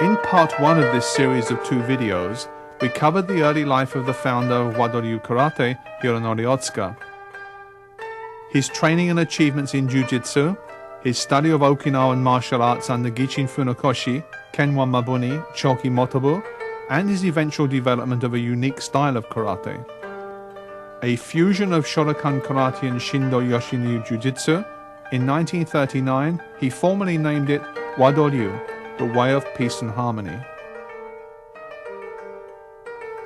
In part 1 of this series of 2 videos, we covered the early life of the founder of Wado Karate, Hironori Ohtsuka. His training and achievements in Jiu-Jitsu, his study of Okinawan martial arts under Gichin Funakoshi, Kenwa Mabuni, Choki Motobu, and his eventual development of a unique style of karate. A fusion of Shotokan karate and Shindo Yoshinryu Jiu-Jitsu, in 1939 he formally named it Wado-ryu, the way of peace and harmony.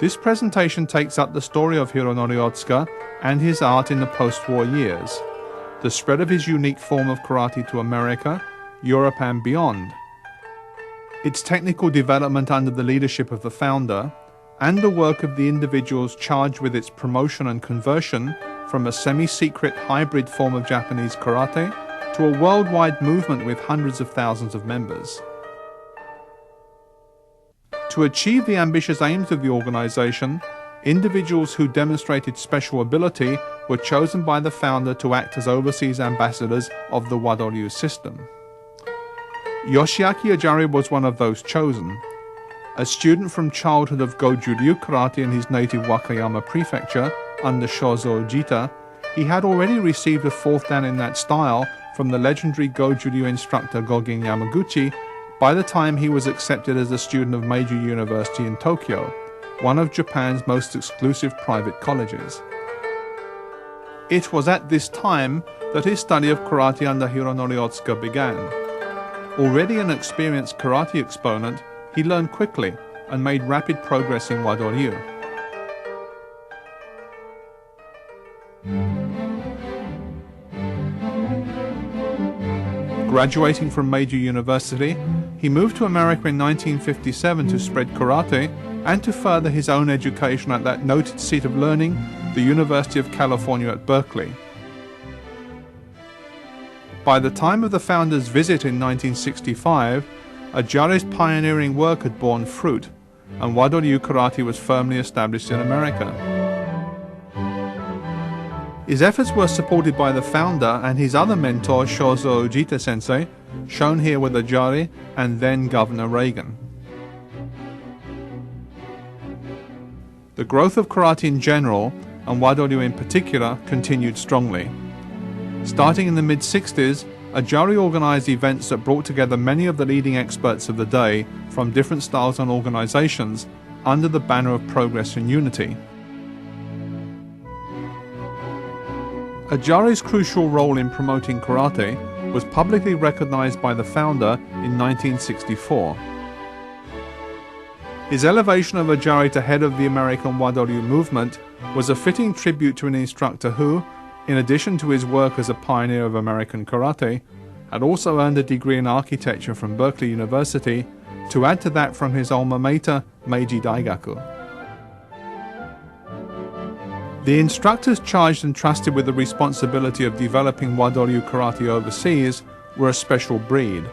This presentation takes up the story of Hironori Ohtsuka and his art in the post-war years, the spread of his unique form of karate to America, Europe and beyond, its technical development under the leadership of the founder, and the work of the individuals charged with its promotion and conversion from a semi-secret hybrid form of Japanese karate to a worldwide movement with hundreds of thousands of members. To achieve the ambitious aims of the organization, individuals who demonstrated special ability were chosen by the founder to act as overseas ambassadors of the Wado-ryu system. Yoshiaki Ajari was one of those chosen. A student from childhood of Goju-ryu karate in his native Wakayama prefecture under Shozo Ujita, he had already received a 4th dan in that style from the legendary Goju-ryu instructor Gogin Yamaguchi by the time he was accepted as a student of Meiji University in Tokyo, one of Japan's most exclusive private colleges. It was at this time that his study of karate under Hironori Ohtsuka began. Already an experienced karate exponent, he learned quickly and made rapid progress in Wado-ryu. Graduating from Meiji University, he moved to America in 1957 to spread karate and to further his own education at that noted seat of learning, the University of California at Berkeley. By the time of the founder's visit in 1965, Ajari's pioneering work had borne fruit, and Wado-ryu karate was firmly established in America. His efforts were supported by the founder and his other mentor Shozo Ujita sensei, shown here with Ajari and then Governor Reagan. The growth of karate in general, and Wado-ryu in particular, continued strongly. Starting in the mid-60s, Ajari organized events that brought together many of the leading experts of the day from different styles and organizations under the banner of progress and unity. Ajari's crucial role in promoting karate was publicly recognized by the founder in 1964. His elevation of Ajari to head of the American Wado-ryu movement was a fitting tribute to an instructor who, in addition to his work as a pioneer of American karate, had also earned a degree in architecture from Berkeley University, to add to that from his alma mater, Meiji Daigaku. The instructors charged and trusted with the responsibility of developing Wado-ryu karate overseas were a special breed.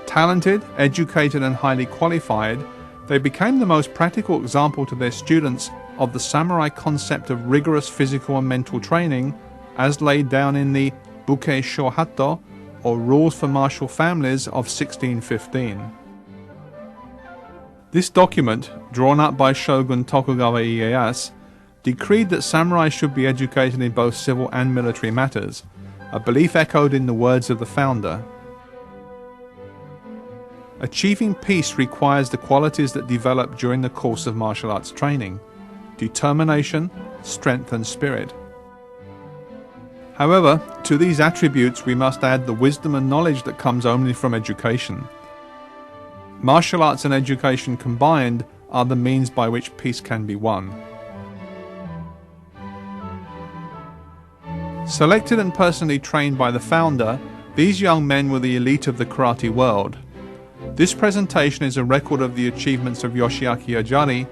Talented, educated and highly qualified, they became the most practical example to their students of the samurai concept of rigorous physical and mental training as laid down in the Bukkei Shohatto, or Rules for Martial Families of 1615. This document, drawn up by Shogun Tokugawa Ieyasu, decreed that samurai should be educated in both civil and military matters, a belief echoed in the words of the founder. Achieving peace requires the qualities that develop during the course of martial arts training: determination, strength and spirit. However, to these attributes we must add the wisdom and knowledge that comes only from education. Martial arts and education combined are the means by which peace can be won. Selected and personally trained by the founder, these young men were the elite of the karate world. This presentation is a record of the achievements of Yoshiaki Ajari,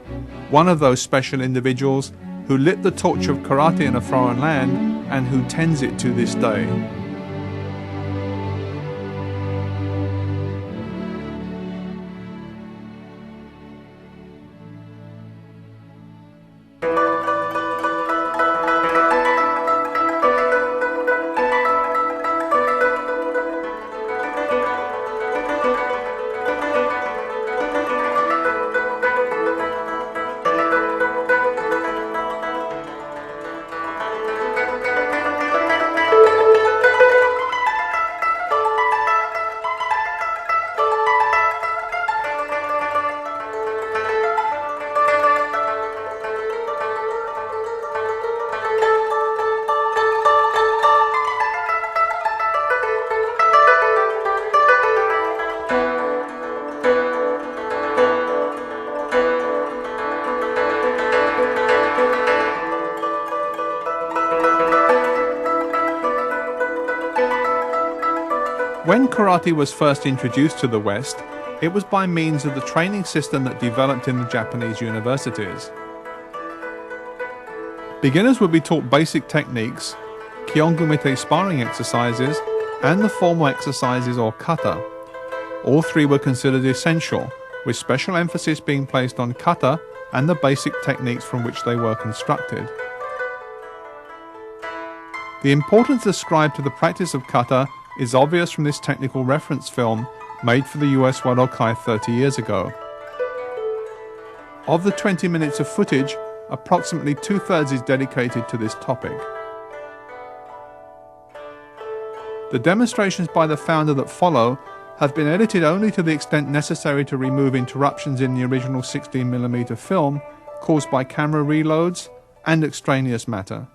one of those special individuals who lit the torch of karate in a foreign land and who tends it to this day. When karate was first introduced to the West, it was by means of the training system that developed in the Japanese universities. Beginners would be taught basic techniques, kyongumite sparring exercises, and the formal exercises or kata. All three were considered essential, with special emphasis being placed on kata and the basic techniques from which they were constructed. The importance ascribed to the practice of kata is obvious from this technical reference film made for the US Wado 30 years ago. Of the 20 minutes of footage, approximately 2/3 is dedicated to this topic. The demonstrations by the founder that follow have been edited only to the extent necessary to remove interruptions in the original 16mm film caused by camera reloads and extraneous matter.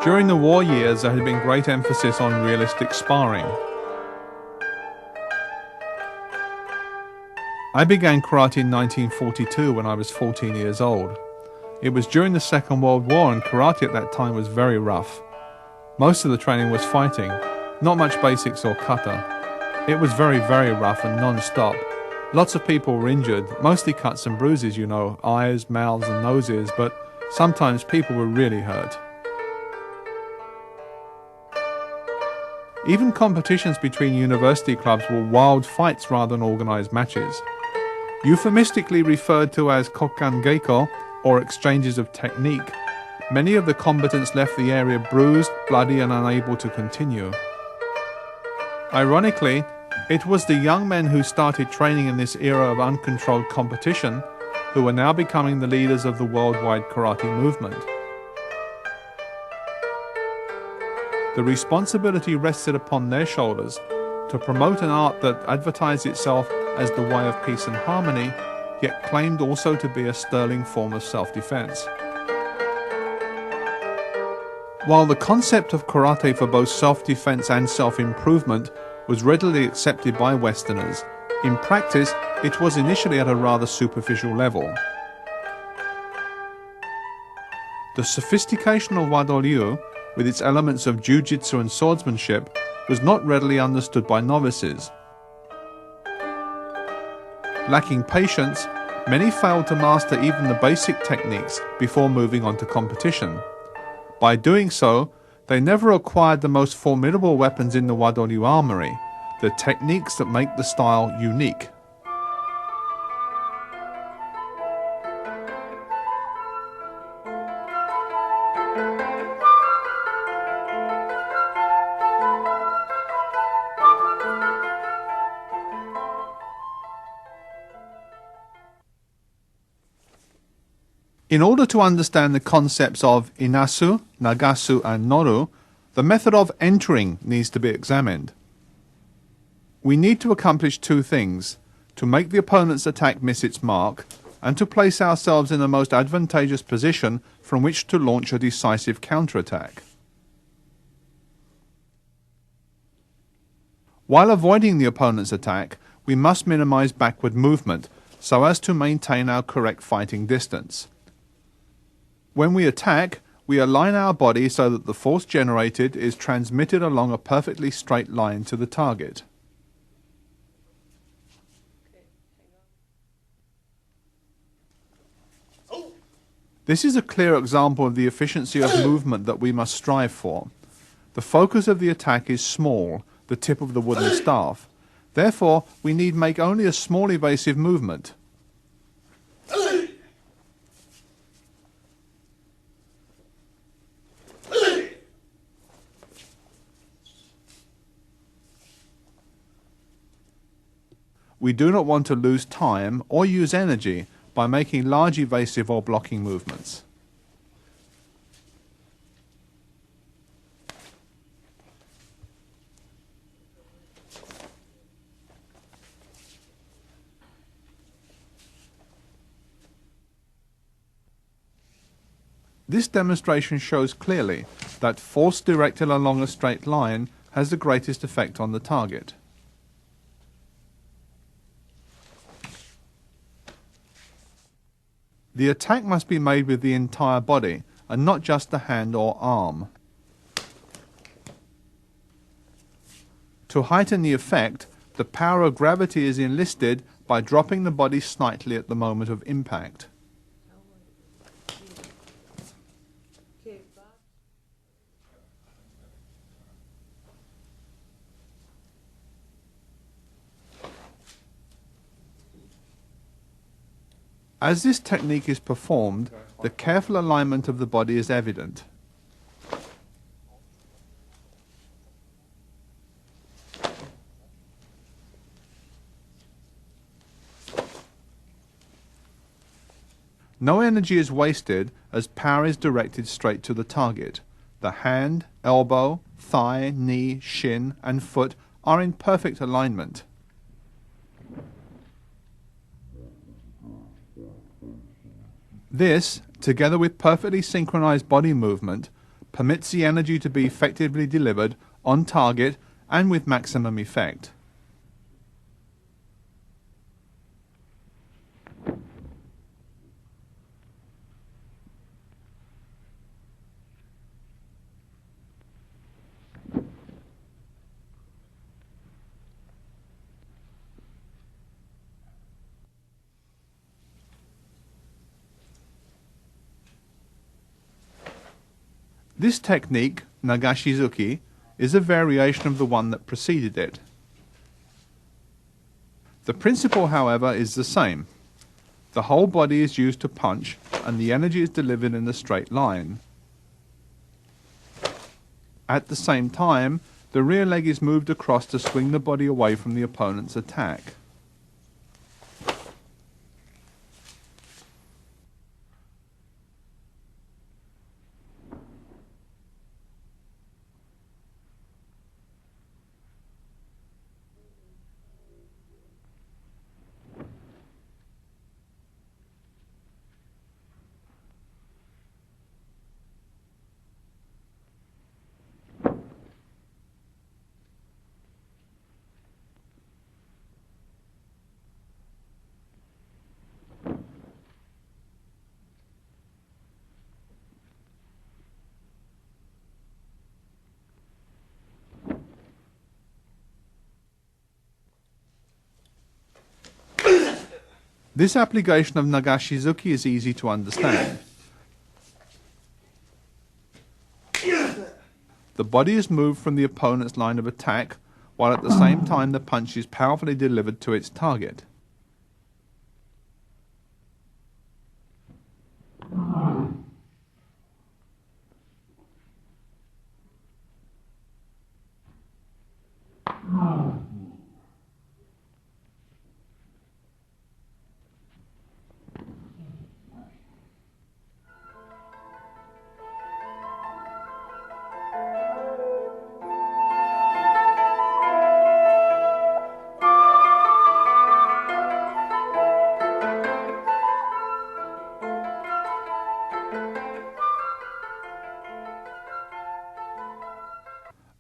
During the war years, there had been great emphasis on realistic sparring. I began karate in 1942 when I was 14 years old. It was during the Second World War, and karate at that time was very rough. Most of the training was fighting, not much basics or kata. It was very, very rough and non-stop. Lots of people were injured, mostly cuts and bruises, you know, eyes, mouths and noses, but sometimes people were really hurt. Even competitions between university clubs were wild fights rather than organised matches. Euphemistically referred to as kokkan geiko, or exchanges of technique, many of the combatants left the area bruised, bloody and unable to continue. Ironically, it was the young men who started training in this era of uncontrolled competition who are now becoming the leaders of the worldwide karate movement. The responsibility rested upon their shoulders to promote an art that advertised itself as the way of peace and harmony, yet claimed also to be a sterling form of self-defense. While the concept of karate for both self-defense and self-improvement was readily accepted by Westerners, in practice it was initially at a rather superficial level. The sophistication of Wado Ryu, with its elements of jiu-jitsu and swordsmanship, was not readily understood by novices. Lacking patience, many failed to master even the basic techniques before moving on to competition. By doing so, they never acquired the most formidable weapons in the Wado Ryu armory, the techniques that make the style unique. In order to understand the concepts of inasu, nagasu and noru, the method of entering needs to be examined. We need to accomplish two things: to make the opponent's attack miss its mark, and to place ourselves in the most advantageous position from which to launch a decisive counterattack. While avoiding the opponent's attack, we must minimize backward movement so as to maintain our correct fighting distance. When we attack, we align our body so that the force generated is transmitted along a perfectly straight line to the target. This is a clear example of the efficiency of movement that we must strive for. The focus of the attack is small, the tip of the wooden staff. Therefore, we need make only a small evasive movement. We do not want to lose time or use energy by making large evasive or blocking movements. This demonstration shows clearly that force directed along a straight line has the greatest effect on the target. The attack must be made with the entire body and not just the hand or arm. To heighten the effect, the power of gravity is enlisted by dropping the body slightly at the moment of impact. As this technique is performed, the careful alignment of the body is evident. No energy is wasted as power is directed straight to the target. The hand, elbow, thigh, knee, shin and foot are in perfect alignment. This, together with perfectly synchronized body movement, permits the energy to be effectively delivered on target and with maximum effect. This technique, Nagashizuki, is a variation of the one that preceded it. The principle, however, is the same. The whole body is used to punch and the energy is delivered in a straight line. At the same time, the rear leg is moved across to swing the body away from the opponent's attack. This application of Nagashizuki is easy to understand. The body is moved from the opponent's line of attack, while at the same time the punch is powerfully delivered to its target.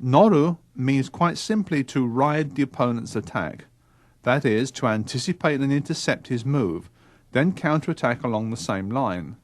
Noru means quite simply to ride the opponent's attack. That is, to anticipate and intercept his move, then counterattack along the same line.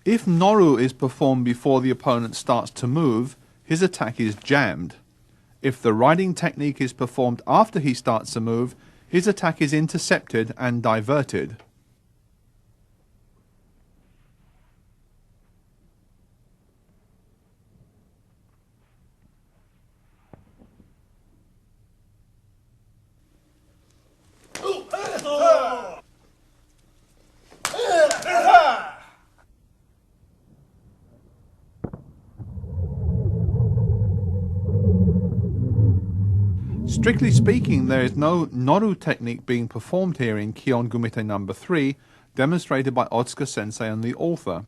If Noru is performed before the opponent starts to move, his attack is jammed. If the riding technique is performed after he starts to move, his attack is intercepted and diverted. Strictly speaking, there is no Noru technique being performed here in Kion Gumite No. 3, demonstrated by Ohtsuka sensei and the author.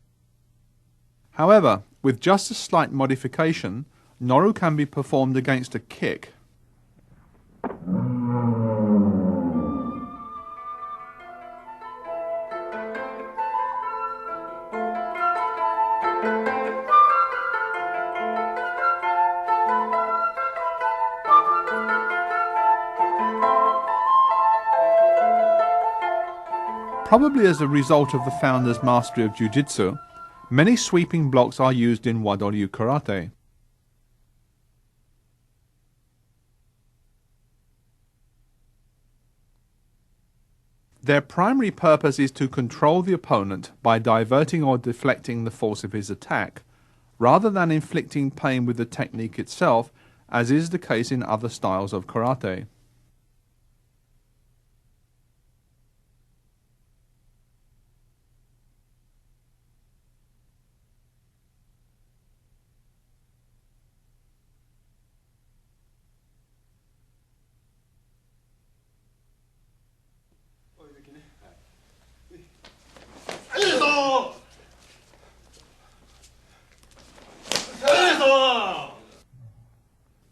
However, with just a slight modification, Noru can be performed against a kick. Probably as a result of the founder's mastery of jiu-jitsu, many sweeping blocks are used in Wado karate. Their primary purpose is to control the opponent by diverting or deflecting the force of his attack, rather than inflicting pain with the technique itself, as is the case in other styles of karate.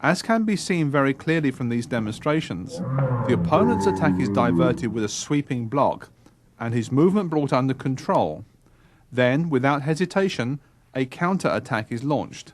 As can be seen very clearly from these demonstrations, the opponent's attack is diverted with a sweeping block and his movement brought under control. Then, without hesitation, a counter-attack is launched.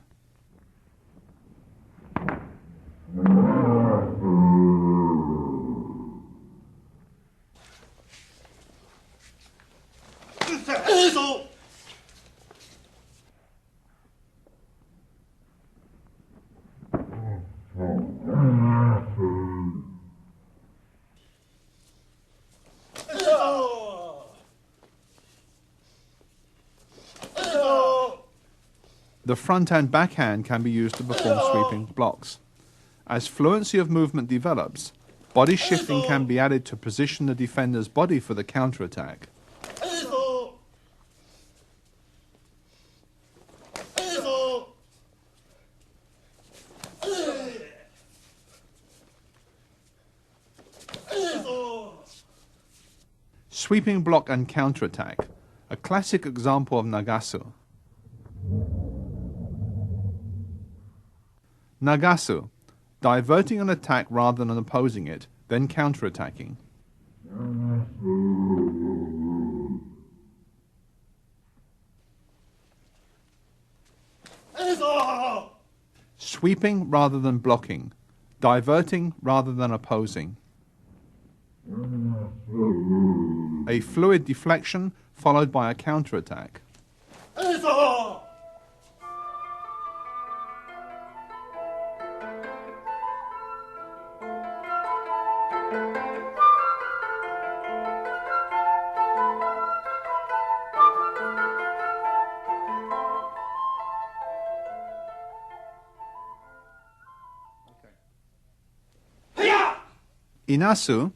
The front and backhand can be used to perform sweeping blocks. As fluency of movement develops, body shifting can be added to position the defender's body for the counterattack. Sweeping block and counterattack, a classic example of Nagasu. Nagasu, diverting an attack rather than opposing it, then counterattacking. Sweeping rather than blocking, diverting rather than opposing. A fluid deflection followed by a counterattack. Inasu,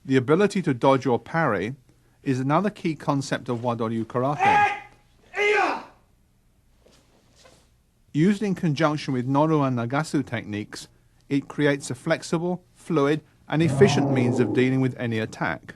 the ability to dodge or parry, is another key concept of Wado karate. Used in conjunction with Noru and Nagasu techniques, it creates a flexible, fluid, and efficient means of dealing with any attack.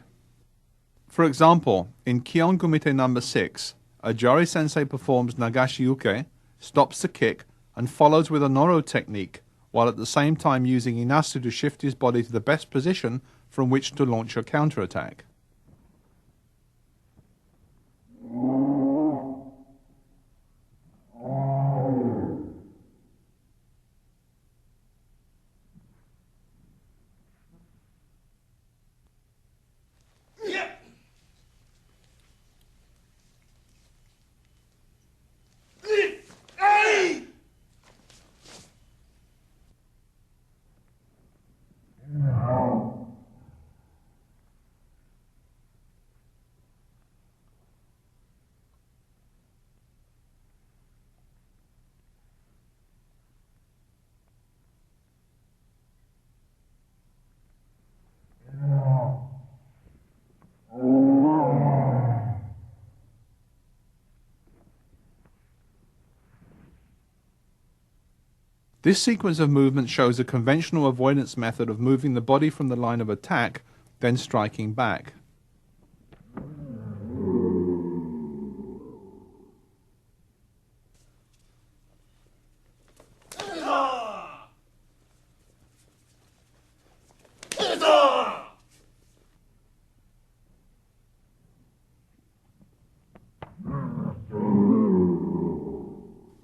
For example, in Kion Gumite No. 6, Ajari sensei performs Nagashi Uke, stops the kick, and follows with a Noru technique, while at the same time using Inasu to shift his body to the best position from which to launch a counterattack. This sequence of movements shows a conventional avoidance method of moving the body from the line of attack, then striking back.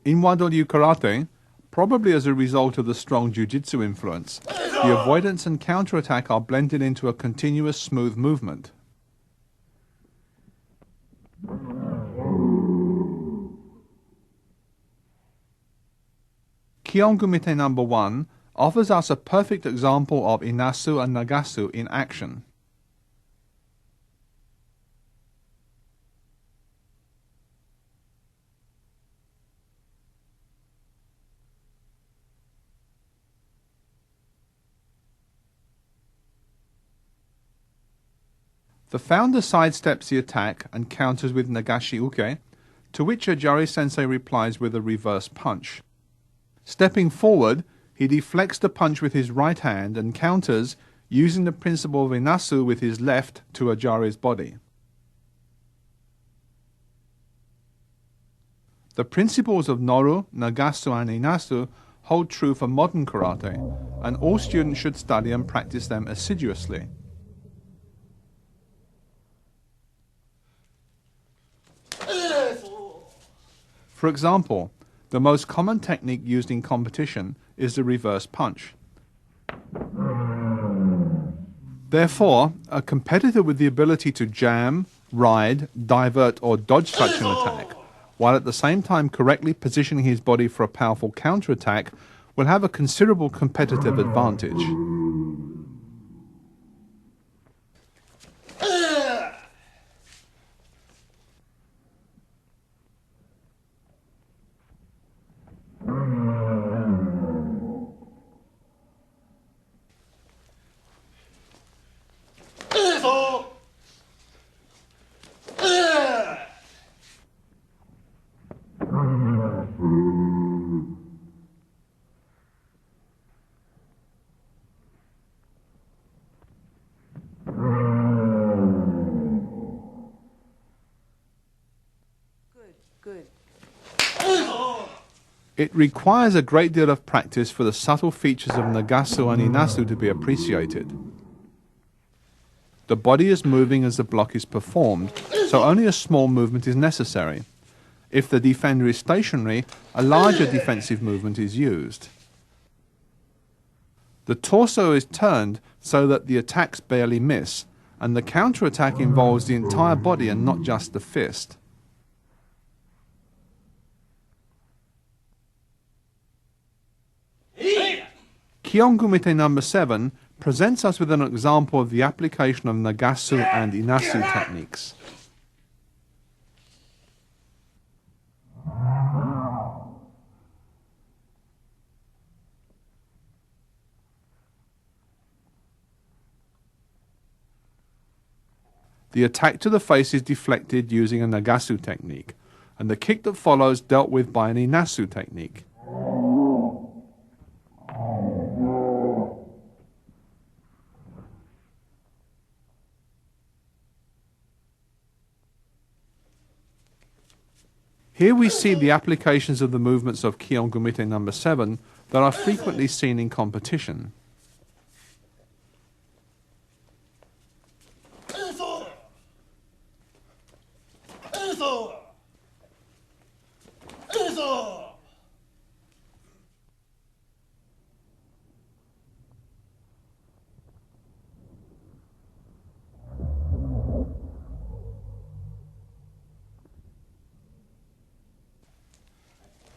In Wado karate, probably as a result of the strong jiu-jitsu influence, the avoidance and counterattack are blended into a continuous smooth movement. Kion Gumite No. 1 offers us a perfect example of Inasu and Nagasu in action. The founder sidesteps the attack and counters with Nagashi Uke, to which Ajari sensei replies with a reverse punch. Stepping forward, he deflects the punch with his right hand and counters using the principle of Inasu with his left to Ajari's body. The principles of Noru, Nagasu and Inasu hold true for modern karate, and all students should study and practice them assiduously. For example, the most common technique used in competition is the reverse punch. Therefore, a competitor with the ability to jam, ride, divert or dodge such an attack, while at the same time correctly positioning his body for a powerful counterattack, will have a considerable competitive advantage. It requires a great deal of practice for the subtle features of Nagasu and Inasu to be appreciated. The body is moving as the block is performed, so only a small movement is necessary. If the defender is stationary, a larger defensive movement is used. The torso is turned so that the attacks barely miss, and the counterattack involves the entire body and not just the fist. Kyongumite number 7 presents us with an example of the application of Nagasu and Inasu techniques. The attack to the face is deflected using a Nagasu technique, and the kick that follows dealt with by an Inasu technique. Here we see the applications of the movements of Kyongumite number 7 that are frequently seen in competition.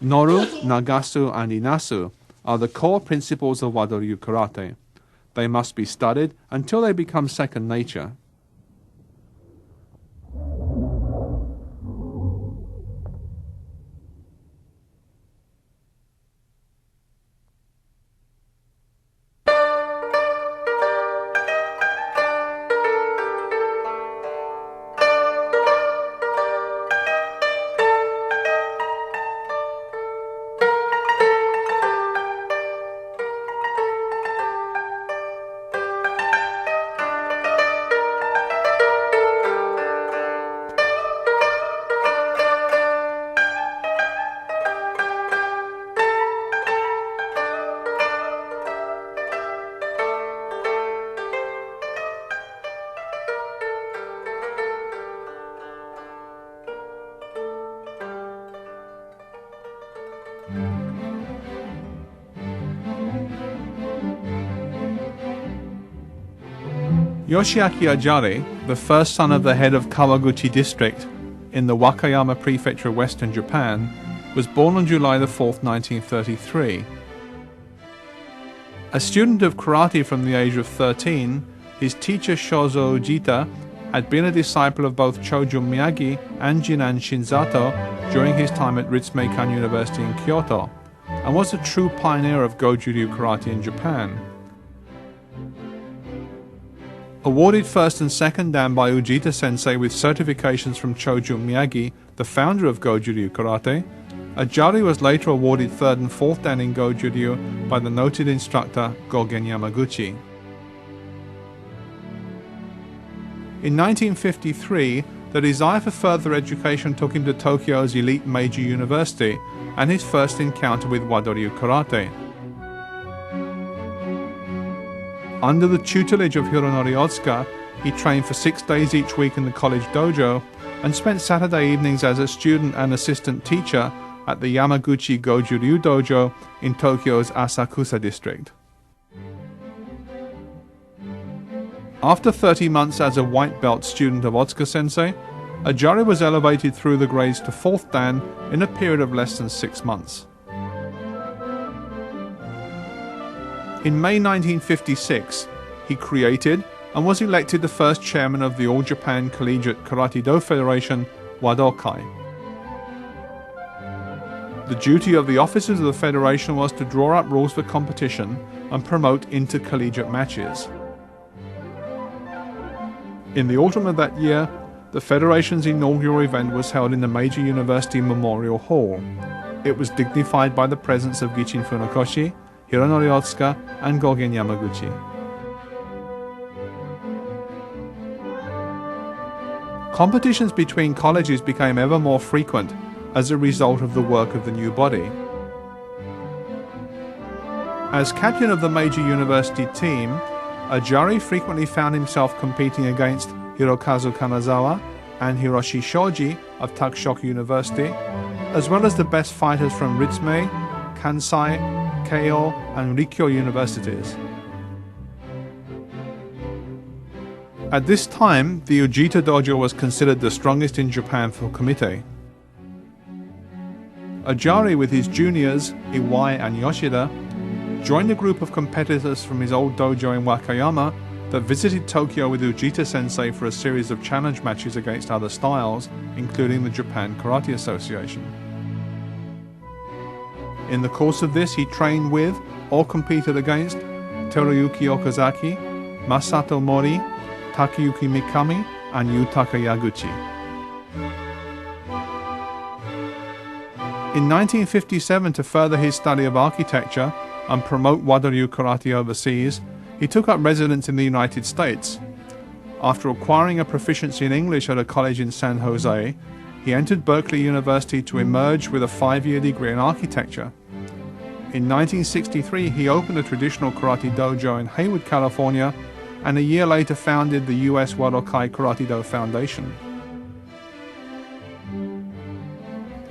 Noru, Nagasu, and Inasu are the core principles of Wado karate. They must be studied until they become second nature. Yoshiaki Ajari, the first son of the head of Kawaguchi district in the Wakayama prefecture of western Japan, was born on July 4th, 1933. A student of karate from the age of 13, his teacher Shozo Ujita had been a disciple of both Chojun Miyagi and Jinan Shinzato during his time at Ritsumeikan University in Kyoto, and was a true pioneer of Goju-ryu karate in Japan. Awarded first and second dan by Ujita Sensei with certifications from Chojun Miyagi, the founder of Goju-ryu karate, Ajari was later awarded third and fourth dan in Goju-ryu by the noted instructor Gogen Yamaguchi. In 1953, the desire for further education took him to Tokyo's elite Meiji University and his first encounter with Wado karate. Under the tutelage of Hironori Ohtsuka, he trained for 6 days each week in the college dojo and spent Saturday evenings as a student and assistant teacher at the Yamaguchi Goju-ryu Dojo in Tokyo's Asakusa district. After 30 months as a white belt student of Ohtsuka sensei, Ajari was elevated through the grades to 4th dan in a period of less than 6 months. In May 1956, he created and was elected the first chairman of the All Japan Collegiate Karate-Do Federation, Wado. The duty of the officers of the federation was to draw up rules for competition and promote intercollegiate matches. In the autumn of that year, the federation's inaugural event was held in the Meiji University Memorial Hall. It was dignified by the presence of Gichin Funakoshi, Hironori Ohtsuka, and Gogen Yamaguchi. Competitions between colleges became ever more frequent as a result of the work of the new body. As captain of the Meiji University team, Ajari frequently found himself competing against Hirokazu Kanazawa and Hiroshi Shoji of Takushoku University, as well as the best fighters from Ritsumei, Kansai, Keio, and Rikyo universities. At this time, the Ujita dojo was considered the strongest in Japan for kumite. Ajari, with his juniors, Iwai and Yoshida, joined a group of competitors from his old dojo in Wakayama that visited Tokyo with Ujita sensei for a series of challenge matches against other styles, including the Japan Karate Association. In the course of this, he trained with or competed against Teruyuki Okazaki, Masato Mori, Takayuki Mikami, and Yutaka Yaguchi. In 1957, to further his study of architecture and promote Wado karate overseas, he took up residence in the United States. After acquiring a proficiency in English at a college in San Jose, he entered Berkeley University to emerge with a 5-year degree in architecture. In 1963, he opened a traditional karate dojo in Hayward, California, and a year later founded the U.S. Wadokai Karate-Do Foundation.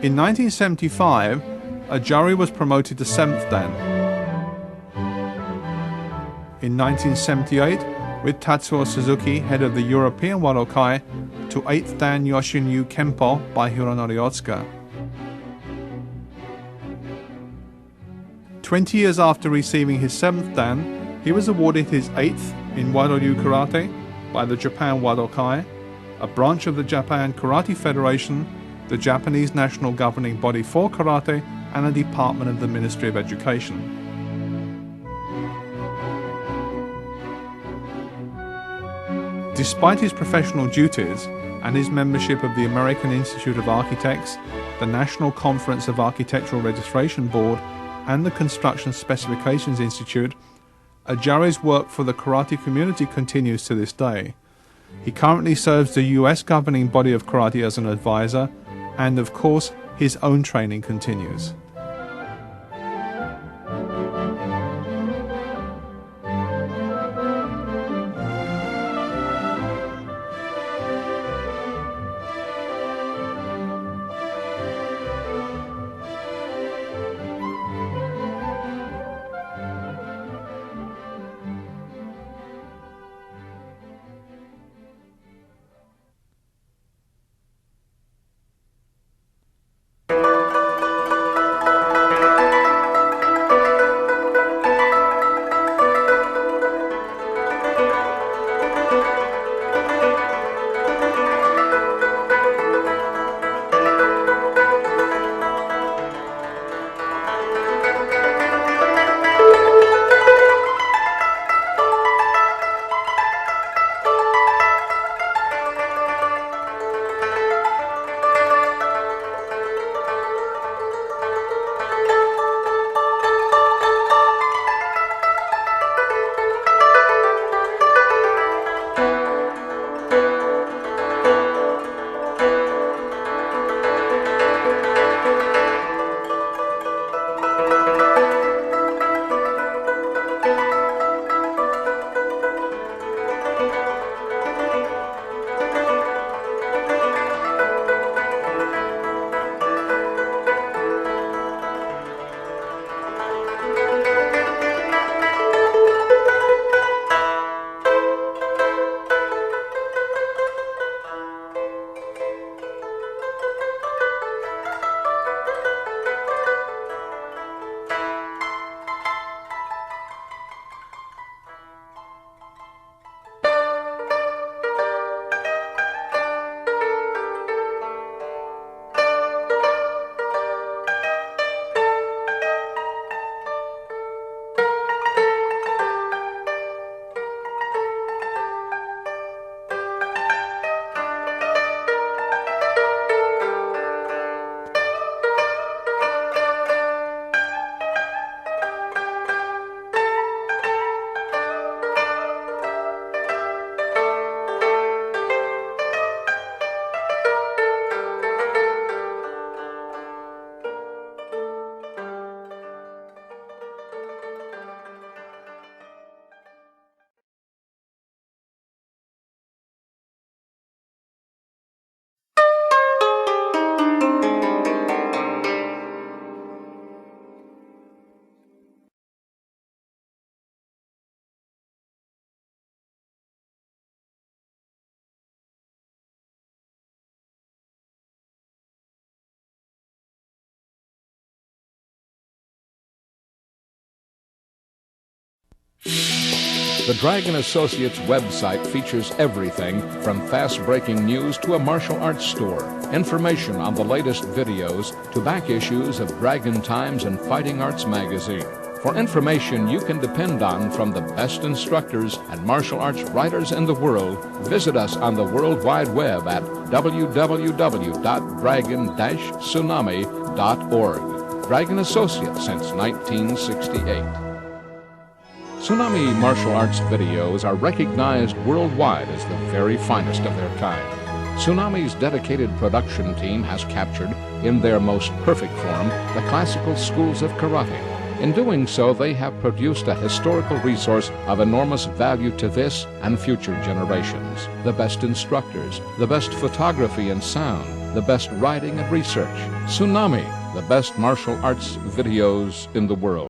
In 1975, Ajari was promoted to 7th dan. In 1978, with Tatsuo Suzuki, head of the European Wadokai, to 8th dan Yoshin-Yu Kempo by Hironori Ohtsuka. 20 years after receiving his 7th dan, he was awarded his 8th in Wado-Ryu Karate by the Japan Wadokai, a branch of the Japan Karate Federation, the Japanese national governing body for karate, and a department of the Ministry of Education. Despite his professional duties and his membership of the American Institute of Architects, the National Conference of Architectural Registration Board, and the Construction Specifications Institute, Ajari's work for the karate community continues to this day. He currently serves the US governing body of karate as an advisor, and of course, his own training continues. The Dragon Associates website features everything from fast-breaking news to a martial arts store, information on the latest videos to back issues of Dragon Times and Fighting Arts magazine. For information you can depend on from the best instructors and martial arts writers in the world, visit us on the World Wide Web at www.dragon-tsunami.org. Dragon Associates since 1968. Tsunami martial arts videos are recognized worldwide as the very finest of their kind. Tsunami's dedicated production team has captured, in their most perfect form, the classical schools of karate. In doing so, they have produced a historical resource of enormous value to this and future generations. The best instructors, the best photography and sound, the best writing and research. Tsunami, the best martial arts videos in the world.